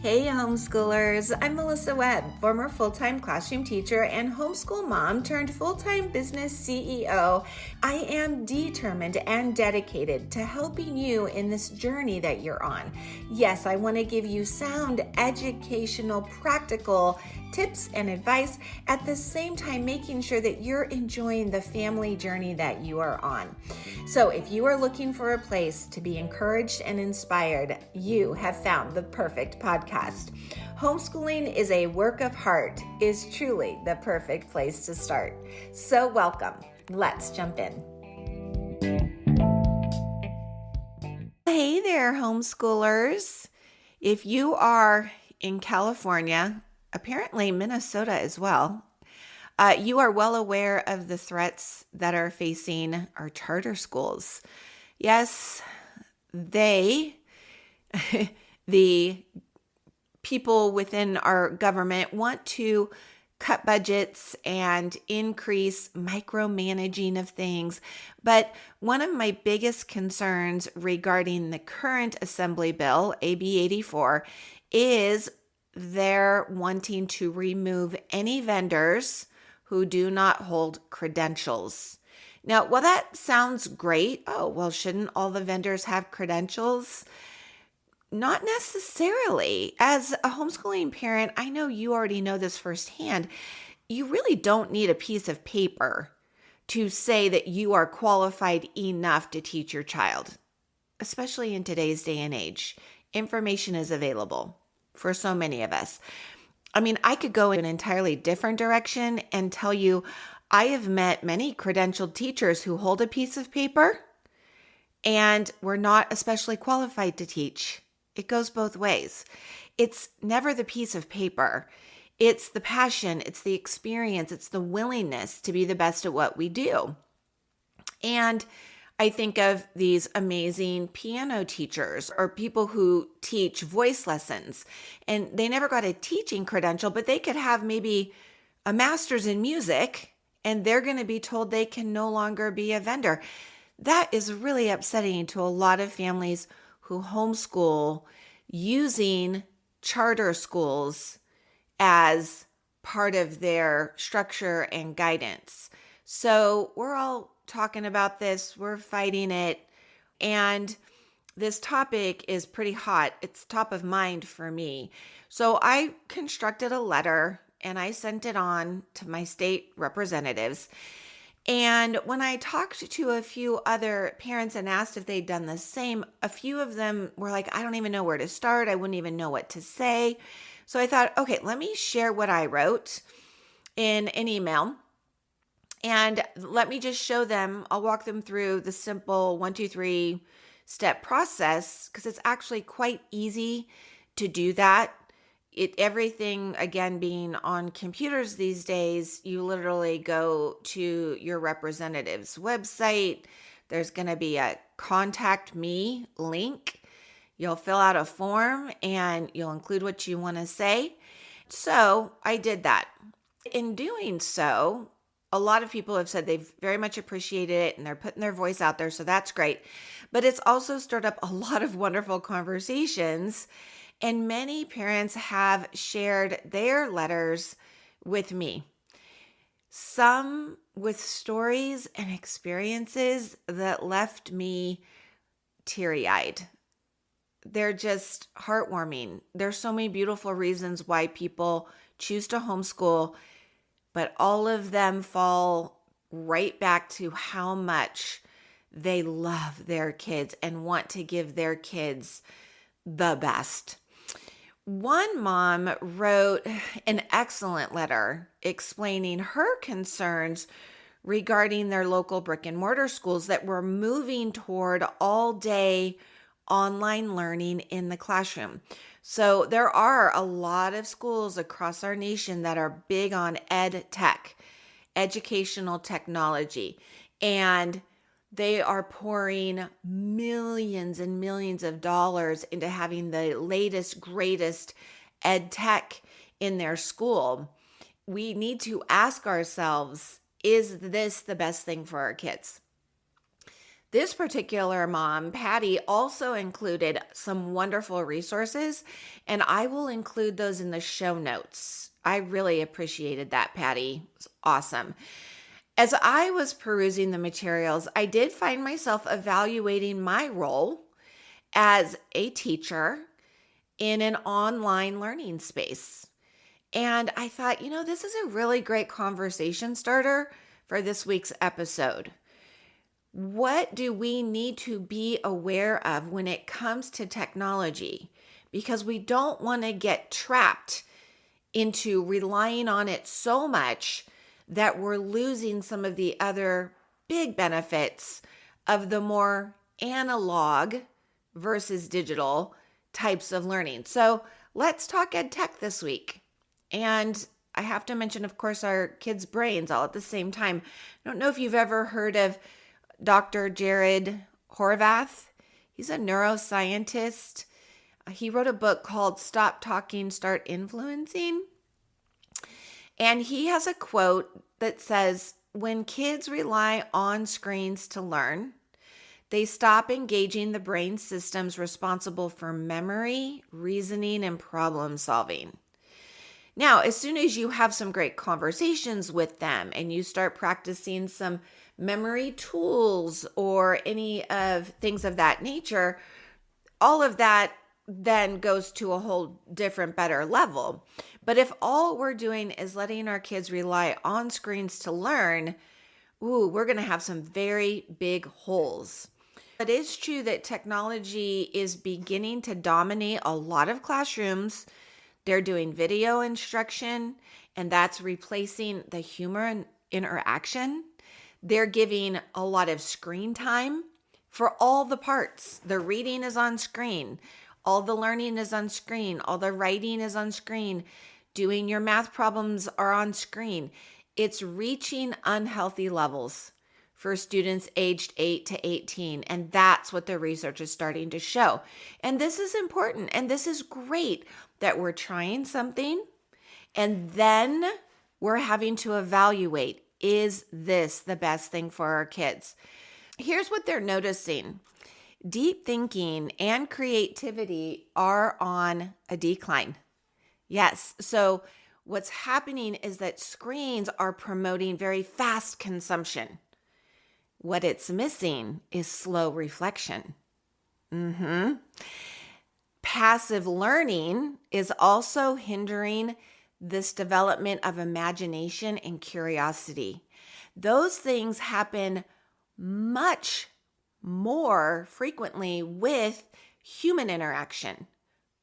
Hey homeschoolers, I'm Melissa Webb, former full-time classroom teacher and homeschool mom turned full-time business CEO. I am determined and dedicated to helping you in this journey that you're on. Yes, I want to give you sound, educational, practical tips and advice, at the same time making sure that you're enjoying the family journey that you are on. So if you are looking for a place to be encouraged and inspired, you have found the perfect podcast. Homeschooling is a work of heart is truly the perfect place to start. So welcome. Let's jump in. Hey there, homeschoolers. If you are in California, apparently Minnesota as well, you are well aware of the threats that are facing our charter schools. Yes, the people within our government want to cut budgets and increase micromanaging of things. But one of my biggest concerns regarding the current Assembly bill, AB 84, is they're wanting to remove any vendors who do not hold credentials. Now, while that sounds great, shouldn't all the vendors have credentials? Not necessarily. As a homeschooling parent, I know you already know this firsthand. You really don't need a piece of paper to say that you are qualified enough to teach your child, especially in today's day and age. Information is available for so many of us. I mean, I could go in an entirely different direction and tell you I have met many credentialed teachers who hold a piece of paper and were not especially qualified to teach. It goes both ways. It's never the piece of paper. It's the passion, it's the experience, it's the willingness to be the best at what we do. And I think of these amazing piano teachers or people who teach voice lessons, and they never got a teaching credential, but they could have maybe a master's in music, and they're going to be told they can no longer be a vendor. That is really upsetting to a lot of families who homeschool using charter schools as part of their structure and guidance. So we're all talking about this, we're fighting it, and this topic is pretty hot. It's top of mind for me. So I constructed a letter and I sent it on to my state representatives. And when I talked to a few other parents and asked if they'd done the same, a few of them were like, I don't even know where to start. I wouldn't even know what to say. So I thought, okay, let me share what I wrote in an email. And let me just show them, I'll walk them through the simple 1, 2, 3 step process, because it's actually quite easy to do that. Everything, again, being on computers these days, you literally go to your representative's website. There's going to be a contact me link. You'll fill out a form and you'll include what you want to say. So I did that. In doing so, a lot of people have said they've very much appreciated it and they're putting their voice out there. So that's great. But it's also stirred up a lot of wonderful conversations. And many parents have shared their letters with me. Some with stories and experiences that left me teary-eyed. They're just heartwarming. There's so many beautiful reasons why people choose to homeschool, but all of them fall right back to how much they love their kids and want to give their kids the best. One mom wrote an excellent letter explaining her concerns regarding their local brick and mortar schools that were moving toward all-day online learning in the classroom. So there are a lot of schools across our nation that are big on EdTech, educational technology, and they are pouring millions and millions of dollars into having the latest, greatest EdTech in their school. We need to ask ourselves, is this the best thing for our kids? This particular mom, Patty, also included some wonderful resources, and I will include those in the show notes. I really appreciated that, Patty. It was awesome. As I was perusing the materials, I did find myself evaluating my role as a teacher in an online learning space. And I thought, this is a really great conversation starter for this week's episode. What do we need to be aware of when it comes to technology? Because we don't want to get trapped into relying on it so much that we're losing some of the other big benefits of the more analog versus digital types of learning. So let's talk EdTech this week. And I have to mention, of course, our kids' brains all at the same time. I don't know if you've ever heard of Dr. Jared Horvath. He's a neuroscientist. He wrote a book called Stop Talking, Start Influencing. And he has a quote that says, when kids rely on screens to learn, they stop engaging the brain systems responsible for memory, reasoning, and problem solving. Now, as soon as you have some great conversations with them and you start practicing some memory tools or any of things of that nature, all of that then goes to a whole different, better level. But if all we're doing is letting our kids rely on screens to learn, we're going to have some very big holes. It is true that technology is beginning to dominate a lot of classrooms. They're doing video instruction, and that's replacing the human interaction. They're giving a lot of screen time for all the parts. The reading is on screen. All the learning is on screen. All the writing is on screen. Doing your math problems are on screen. It's reaching unhealthy levels for students aged 8 to 18. And that's what the research is starting to show. And this is important. And this is great that we're trying something and then we're having to evaluate, is this the best thing for our kids? Here's what they're noticing. Deep thinking and creativity are on a decline. Yes. So what's happening is that screens are promoting very fast consumption. What it's missing is slow reflection. Passive learning is also hindering this development of imagination and curiosity. Those things happen much more frequently with human interaction,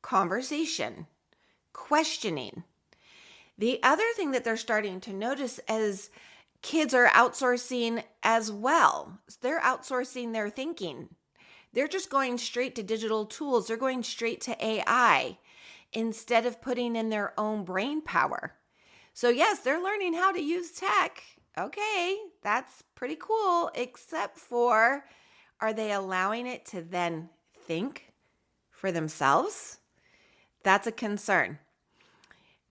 conversation, questioning. The other thing that they're starting to notice is kids are outsourcing as well. They're outsourcing their thinking. They're just going straight to digital tools. They're going straight to AI instead of putting in their own brain power. So yes, they're learning how to use tech. Okay, that's pretty cool, except for, are they allowing it to then think for themselves? That's a concern.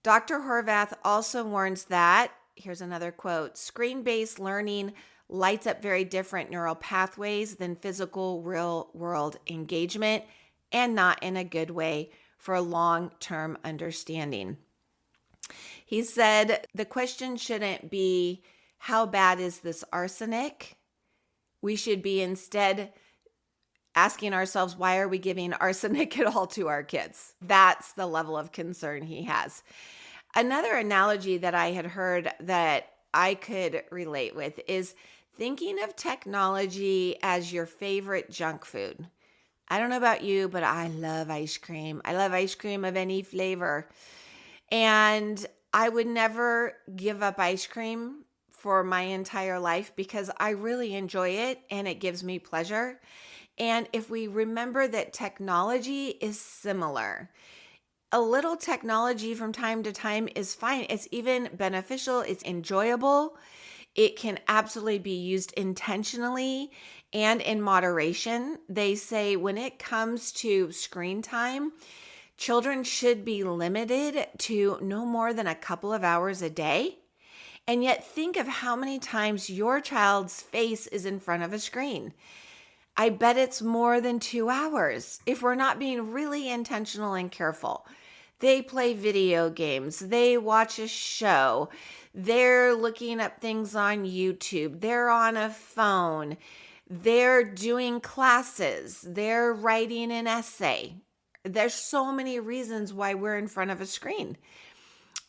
Dr. Horvath also warns that, here's another quote, screen-based learning lights up very different neural pathways than physical real-world engagement, and not in a good way for long-term understanding. He said the question shouldn't be, how bad is this arsenic? We should be instead asking ourselves, why are we giving arsenic at all to our kids? That's the level of concern he has. Another analogy that I had heard that I could relate with is thinking of technology as your favorite junk food. I don't know about you, but I love ice cream. I love ice cream of any flavor. And I would never give up ice cream for my entire life because I really enjoy it and it gives me pleasure. And if we remember that technology is similar, a little technology from time to time is fine. It's even beneficial. It's enjoyable. It can absolutely be used intentionally and in moderation. They say when it comes to screen time, children should be limited to no more than a couple of hours a day. And yet think of how many times your child's face is in front of a screen. I bet it's more than 2 hours if we're not being really intentional and careful. They play video games, they watch a show, they're looking up things on YouTube, they're on a phone, they're doing classes, they're writing an essay. There's so many reasons why we're in front of a screen.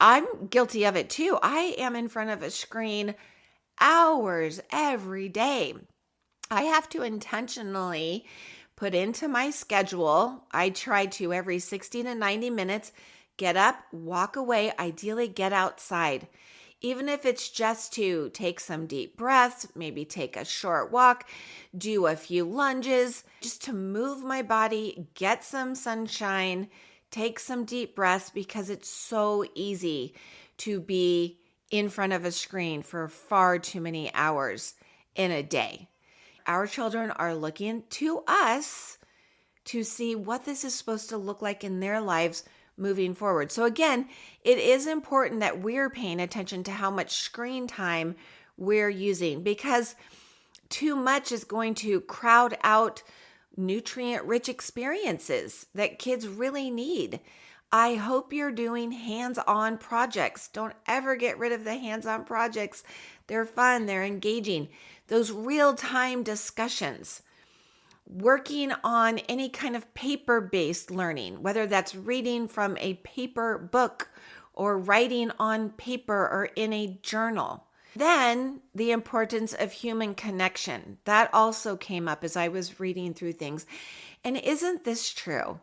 I'm guilty of it too. I am in front of a screen hours every day. I have to intentionally put into my schedule. I try to every 60 to 90 minutes, get up, walk away, ideally get outside. Even if it's just to take some deep breaths, maybe take a short walk, do a few lunges, just to move my body, get some sunshine, take some deep breaths, because it's so easy to be in front of a screen for far too many hours in a day. Our children are looking to us to see what this is supposed to look like in their lives moving forward. So again, it is important that we're paying attention to how much screen time we're using, because too much is going to crowd out nutrient-rich experiences that kids really need. I hope you're doing hands-on projects. Don't ever get rid of the hands-on projects. They're fun, they're engaging. Those real-time discussions. Working on any kind of paper-based learning, whether that's reading from a paper book or writing on paper or in a journal. Then the importance of human connection. That also came up as I was reading through things. And isn't this true?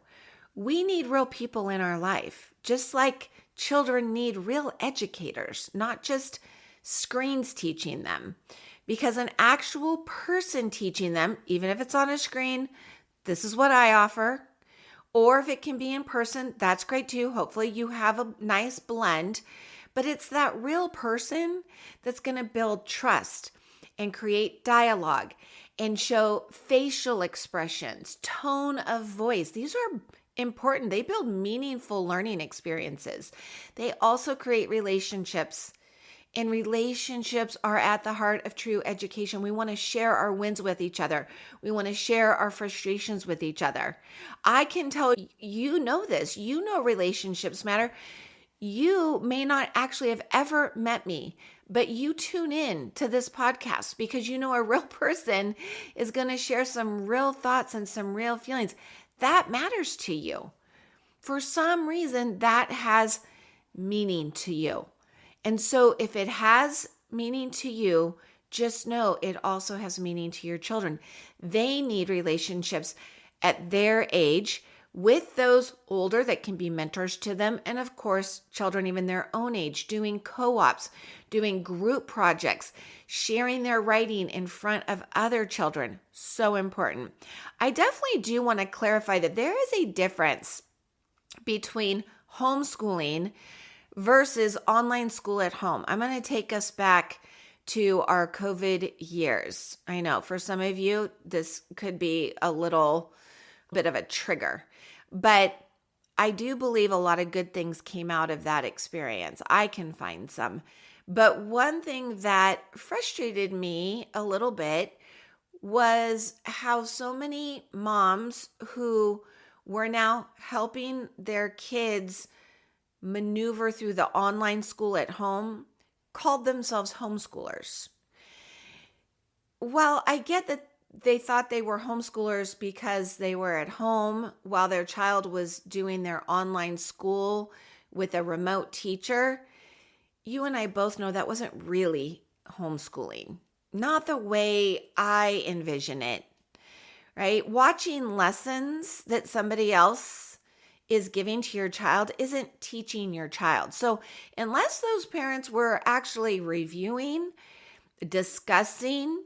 We need real people in our life, just like children need real educators, not just screens teaching them. Because an actual person teaching them, even if it's on a screen, this is what I offer. Or if it can be in person, that's great too. Hopefully you have a nice blend. But it's that real person that's going to build trust and create dialogue and show facial expressions, tone of voice. These are important. They build meaningful learning experiences. They also create relationships. And relationships are at the heart of true education. We want to share our wins with each other. We want to share our frustrations with each other. I can tell you know this. You know relationships matter. You may not actually have ever met me, but you tune in to this podcast because you know a real person is going to share some real thoughts and some real feelings. That matters to you. For some reason, that has meaning to you. And so if it has meaning to you, just know it also has meaning to your children. They need relationships at their age with those older that can be mentors to them. And of course, children even their own age, doing co-ops, doing group projects, sharing their writing in front of other children. So important. I definitely do want to clarify that there is a difference between homeschooling versus online school at home. I'm going to take us back to our COVID years. I know for some of you, this could be a little bit of a trigger, but I do believe a lot of good things came out of that experience. I can find some. But one thing that frustrated me a little bit was how so many moms who were now helping their kids maneuver through the online school at home called themselves homeschoolers. Well, I get that they thought they were homeschoolers because they were at home while their child was doing their online school with a remote teacher. You and I both know that wasn't really homeschooling. Not the way I envision it, right? Watching lessons that somebody else is giving to your child isn't teaching your child. So unless those parents were actually reviewing, discussing,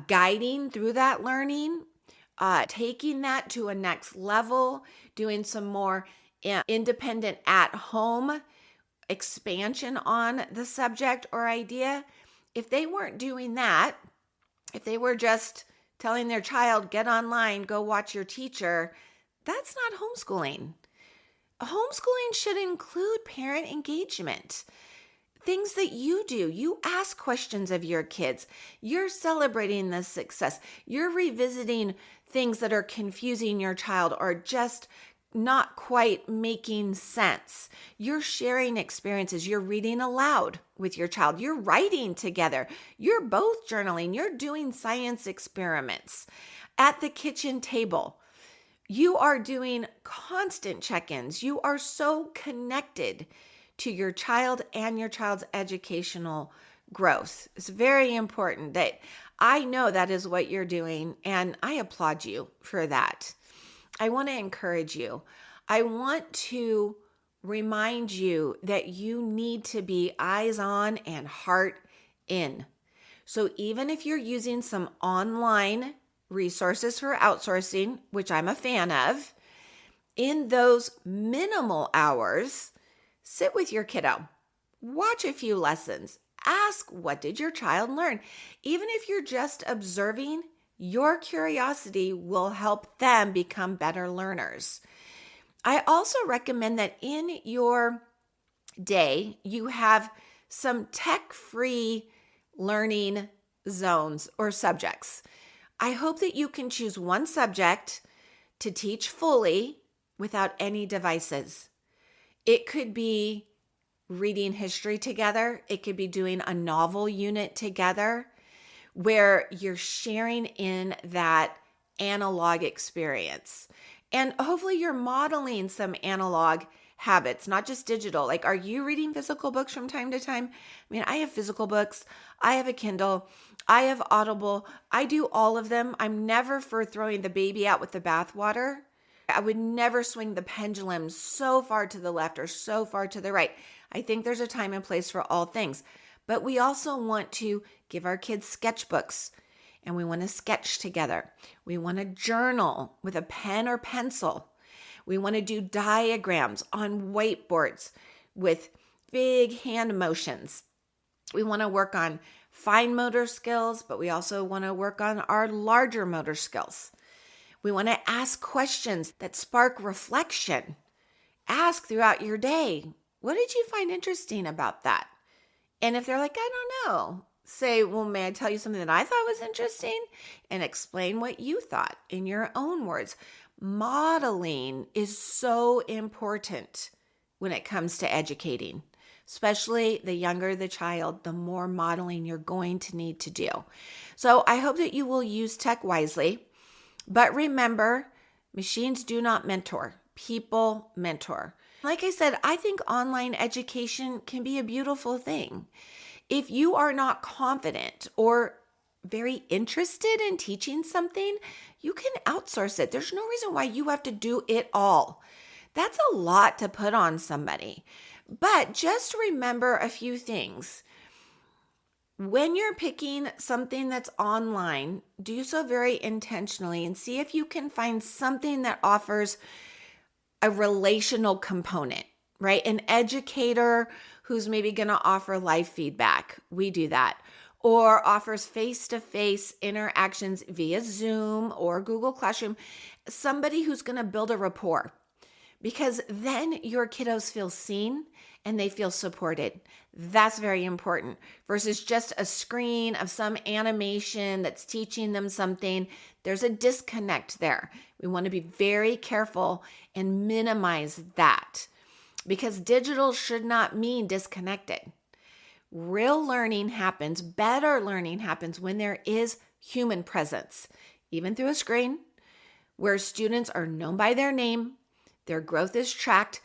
guiding through that learning, taking that to a next level, doing some more independent at-home expansion on the subject or idea, if they weren't doing that, if they were just telling their child, get online, go watch your teacher, that's not homeschooling. Homeschooling should include parent engagement. things that you do. You ask questions of your kids. You're celebrating the success. You're revisiting things that are confusing your child or just not quite making sense. You're sharing experiences. You're reading aloud with your child. You're writing together. You're both journaling. You're doing science experiments at the kitchen table. You are doing constant check-ins. You are so connected to your child and your child's educational growth. It's very important that I know that is what you're doing, and I applaud you for that. I want to encourage you. I want to remind you that you need to be eyes on and heart in. So even if you're using some online resources for outsourcing, which I'm a fan of, in those minimal hours, sit with your kiddo, watch a few lessons, ask, what did your child learn? Even if you're just observing, your curiosity will help them become better learners. I also recommend that in your day, you have some tech-free learning zones or subjects. I hope that you can choose one subject to teach fully without any devices. It could be reading history together. It could be doing a novel unit together where you're sharing in that analog experience. And hopefully you're modeling some analog habits, not just digital. Like, are you reading physical books from time to time? I mean, I have physical books. I have a Kindle. I have Audible. I do all of them. I'm never for throwing the baby out with the bathwater. I would never swing the pendulum so far to the left or so far to the right. I think there's a time and place for all things. But we also want to give our kids sketchbooks, and we want to sketch together. We want to journal with a pen or pencil. We want to do diagrams on whiteboards with big hand motions. We want to work on fine motor skills, but we also want to work on our larger motor skills. We want to ask questions that spark reflection. Ask throughout your day, what did you find interesting about that? And if they're like, I don't know, say, well, may I tell you something that I thought was interesting? And explain what you thought in your own words. Modeling is so important when it comes to educating, especially the younger the child, the more modeling you're going to need to do. So I hope that you will use tech wisely. But remember, machines do not mentor. People mentor. Like I said, I think online education can be a beautiful thing. If you are not confident or very interested in teaching something, you can outsource it. There's no reason why you have to do it all. That's a lot to put on somebody. But just remember a few things. When you're picking something that's online, do so very intentionally and see if you can find something that offers a relational component, right? An educator who's maybe going to offer live feedback. We do that. Or offers face-to-face interactions via Zoom or Google Classroom. Somebody who's going to build a rapport, because then your kiddos feel seen and they feel supported. That's very important versus just a screen of some animation that's teaching them something. There's a disconnect there. We want to be very careful and minimize that because digital should not mean disconnected. Real learning happens, better learning happens when there is human presence, even through a screen, where students are known by their name, their growth is tracked.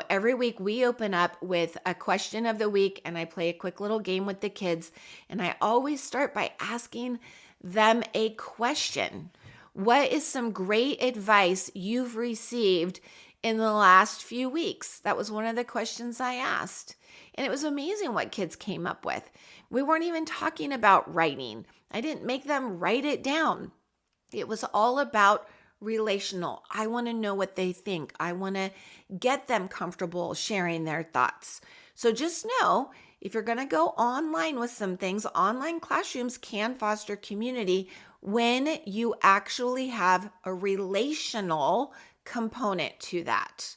Every week we open up with a question of the week and I play a quick little game with the kids. And I always start by asking them a question. What is some great advice you've received in the last few weeks? That was one of the questions I asked. And it was amazing what kids came up with. We weren't even talking about writing. I didn't make them write it down. It was all about relational. I want to know what they think. I want to get them comfortable sharing their thoughts. So just know, if you're going to go online with some things, online classrooms can foster community when you actually have a relational component to that.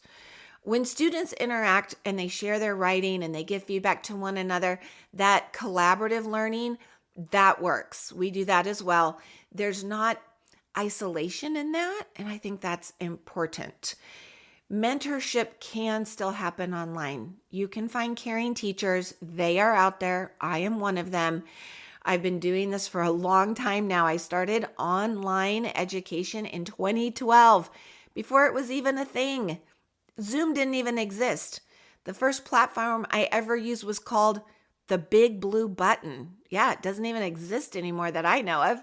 When students interact and they share their writing and they give feedback to one another, that collaborative learning, that works. We do that as well. There's not isolation in that, and I think that's important. Mentorship can still happen online. You can find caring teachers. They are out there. I am one of them. I've been doing this for a long time now. I started online education in 2012 before it was even a thing. Zoom didn't even exist. The first platform I ever used was called the Big Blue Button. Yeah, it doesn't even exist anymore that I know of.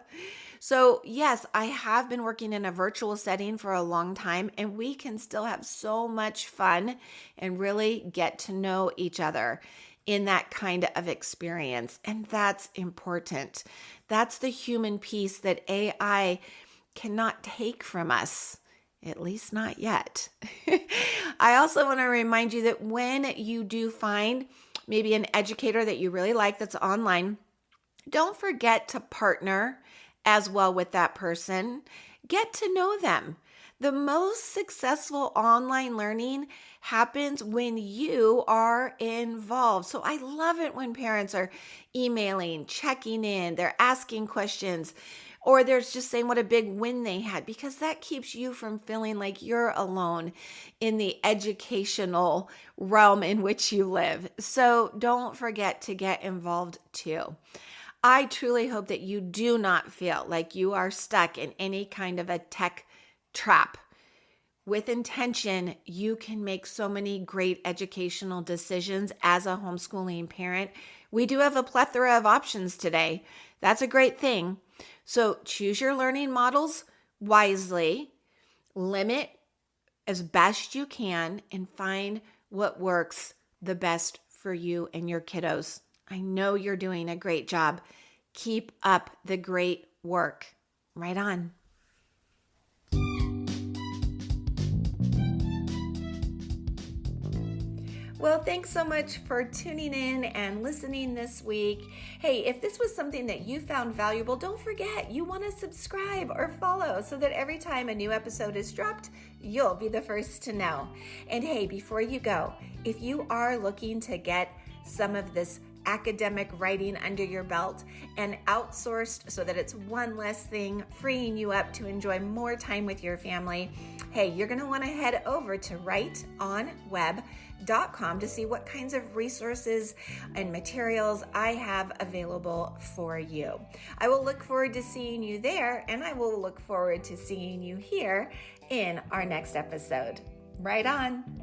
So yes, I have been working in a virtual setting for a long time, and we can still have so much fun and really get to know each other in that kind of experience. And that's important. That's the human piece that AI cannot take from us. At least not yet. I also want to remind you that when you do find maybe an educator that you really like that's online, don't forget to partner as well with that person. Get to know them. The most successful online learning happens when you are involved. So I love it when parents are emailing, checking in, they're asking questions, or they're just saying what a big win they had, because that keeps you from feeling like you're alone in the educational realm in which you live. So don't forget to get involved too. I truly hope that you do not feel like you are stuck in any kind of a tech trap. With intention, you can make so many great educational decisions as a homeschooling parent. We do have a plethora of options today. That's a great thing. So choose your learning models wisely, limit as best you can, and find what works the best for you and your kiddos. I know you're doing a great job. Keep up the great work. Right on. Well, thanks so much for tuning in and listening this week. Hey, if this was something that you found valuable, don't forget you want to subscribe or follow so that every time a new episode is dropped, you'll be the first to know. And hey, before you go, if you are looking to get some of this academic writing under your belt and outsourced so that it's one less thing freeing you up to enjoy more time with your family, hey, you're going to want to head over to writeonweb.com to see what kinds of resources and materials I have available for you. I will look forward to seeing you there, and I will look forward to seeing you here in our next episode. Right on.